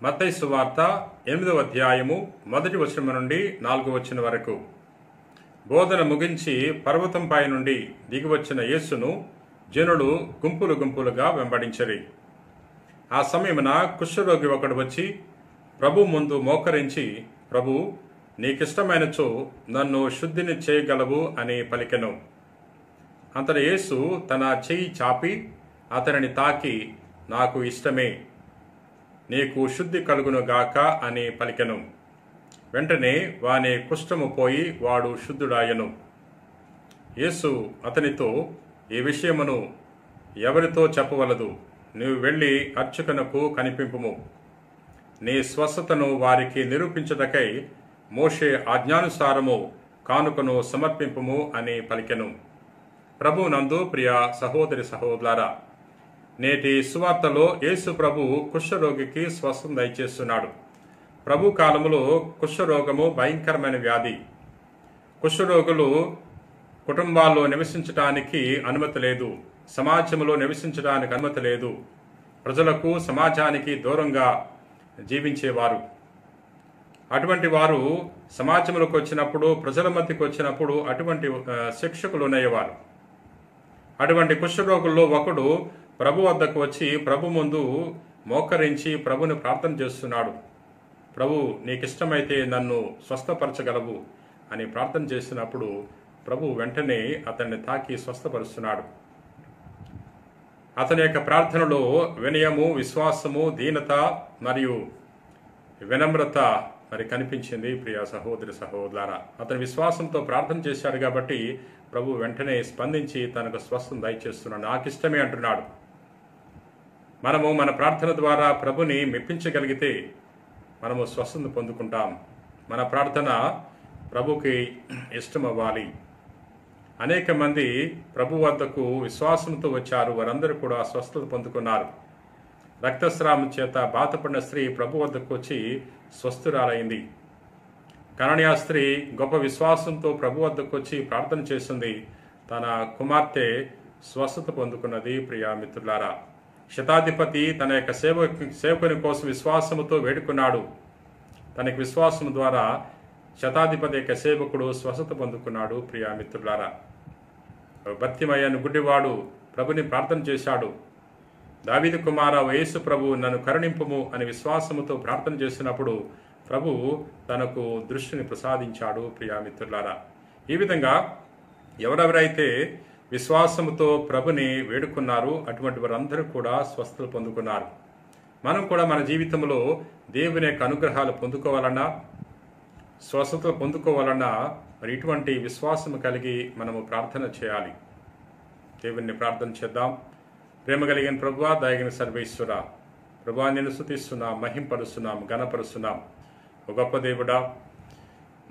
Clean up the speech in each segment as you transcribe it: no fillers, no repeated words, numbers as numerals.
మత్తయి సువార్త 8వ అధ్యాయము 1వ వచనం నుండి 4వ వచనం వరకు. బోధన ముగించి పర్వతంపై నుండి దిగివచ్చిన యేసును జనులు గుంపులు గుంపులుగా వెంబడించిరి. ఆ సమయమున కుష్ఠరోగి ఒకడు వచ్చి ప్రభు ముందు మోకరించి, ప్రభు, నీకిష్టమైనచో నన్ను శుద్ధిని చేయగలవు అని పలికెను. అంతట యేసు తన చెయ్యి చాపి అతనిని తాకి, నాకు ఇష్టమే, నీకు శుద్ధి కలుగునుగాక అని పలికెను. వెంటనే వాని కుష్ఠము పోయి వాడు శుద్ధుడాయెను. యేసు అతనితో, ఈ విషయమును ఎవరితో చెప్పవలదు, నీవు వెళ్ళి అర్చకునకు కనిపింపుము. నీ స్వస్థతను వారికి నిరూపించుటకై మోషే ఆజ్ఞానుసారము కానుకను సమర్పింపుము అని పలికెను. ప్రభువునందు ప్రియ సహోదరి సహోదరులారా, నేటి సువార్తలో యేసు ప్రభు కుష్ఠరోగికి స్వస్థత దయచేస్తున్నాడు. ప్రభు కాలములో కుష్ఠరోగము భయంకరమైన వ్యాధి. కుష్ఠరోగులు కుటుంబాల్లో నివసించడానికి అనుమతి లేదు, సమాజంలో నివసించడానికి అనుమతి లేదు. ప్రజలకు సమాజానికి దూరంగా జీవించేవారు. అటువంటి వారు సమాజంలోకి వచ్చినప్పుడు, ప్రజల మధ్యకు వచ్చినప్పుడు అటువంటి శిక్షకులు అనేవారు. అటువంటి కుష్ఠరోగుల్లో ఒకడు ప్రభు వద్దకు వచ్చి ప్రభు ముందు మోకరించి ప్రభుని ప్రార్థన చేస్తున్నాడు. ప్రభు, నీకిష్టమైతే నన్ను స్వస్థపరచగలవు అని ప్రార్థన చేసినప్పుడు ప్రభు వెంటనే అతన్ని తాకి స్వస్థపరుస్తున్నాడు. అతని యొక్క ప్రార్థనలో వినయము, విశ్వాసము, దీనత మరియు వినమ్రత కనిపించింది. ప్రియ సహోదరి సహోదరులారా, అతని విశ్వాసంతో ప్రార్థన చేశాడు కాబట్టి ప్రభు వెంటనే స్పందించి తనకు స్వస్థత దయచేస్తున్నాడు. నాకిష్టమే అంటున్నాడు. మనము మన ప్రార్థన ద్వారా ప్రభుని మెప్పించగలిగితే మనము స్వస్థత పొందుకుంటాం. మన ప్రార్థన ప్రభుకి ఇష్టమవ్వాలి. అనేక మంది ప్రభు వద్దకు విశ్వాసంతో వచ్చారు. వారందరూ కూడా స్వస్థత పొందుకున్నారు. రక్తస్రావం చేత బాధపడిన స్త్రీ ప్రభు వద్దకు వచ్చి స్వస్థురాలైంది. కనానీయ స్త్రీ గొప్ప విశ్వాసంతో ప్రభు వద్దకు వచ్చి ప్రార్థన చేసింది. తన కుమార్తె స్వస్థత పొందుకున్నది. ప్రియా మిత్రులారా, శతాధిపతి తన యొక్క సేవకుని కోసం విశ్వాసముతో వేడుకున్నాడు. తనకి విశ్వాసం ద్వారా శతాధిపతి యొక్క సేవకుడు స్వస్థత పొందుకున్నాడు. ప్రియా మిత్రులారా, భర్తిమయ్యను గుడ్డివాడు ప్రభుని ప్రార్థన చేశాడు. దావీదు కుమార యేసు ప్రభు, నన్ను కరుణింపుము అని విశ్వాసముతో ప్రార్థన చేసినప్పుడు ప్రభు తనకు దృష్టిని ప్రసాదించాడు. ప్రియా మిత్రులారా, ఈ విధంగా ఎవరెవరైతే విశ్వాసముతో ప్రభుని వేడుకున్నారు అటువంటి వారందరూ కూడా స్వస్థతలు పొందుకున్నారు. మనం కూడా మన జీవితంలో దేవుని యొక్క అనుగ్రహాలు పొందుకోవాలన్నా, స్వస్థతలు పొందుకోవాలన్నా మరి ఇటువంటి విశ్వాసము కలిగి మనము ప్రార్థన చేయాలి. దేవుని ప్రార్థన చేద్దాం. ప్రేమ కలిగిన ప్రభువా, దయగిన సర్వేశ్వర, ప్రభువా, నేను స్తుతిస్తున్నాం, మహింపరుస్తున్నాం, గణపరుస్తున్నాం. ఒక గొప్ప దేవుడా,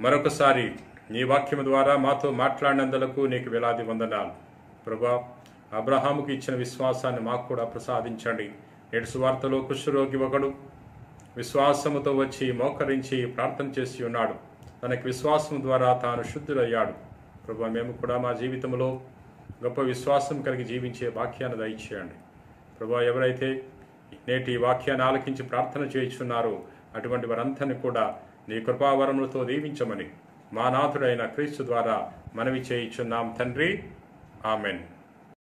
మరొకసారి నీ వాక్యం ద్వారా మాతో మాట్లాడినందులకు నీకు వేలాది వందనాలు. ప్రభువా, అబ్రహాముకి ఇచ్చిన విశ్వాసాన్ని మాకు కూడా ప్రసాదించండి. నేడు సువార్తలో కుష్ఠరోగి ఒకడు విశ్వాసముతో వచ్చి మోకరించి ప్రార్థన చేసి ఉన్నాడు. తనకి విశ్వాసం ద్వారా తాను శుద్ధుడయ్యాడు. ప్రభువా, మేము కూడా మా జీవితంలో గొప్ప విశ్వాసం కలిగి జీవించే వాక్యాన్ని దయచేయండి. ప్రభువా, ఎవరైతే నేటి వాక్యాన్ని ఆలకించి ప్రార్థన చేయుచున్నారో అటువంటి వారందరినీ కూడా నీ కృపావరములతో దీవించమని మా నాథుడైన క్రీస్తు ద్వారా మనవి చేయుచున్నాం తండ్రి. ఆమెన్.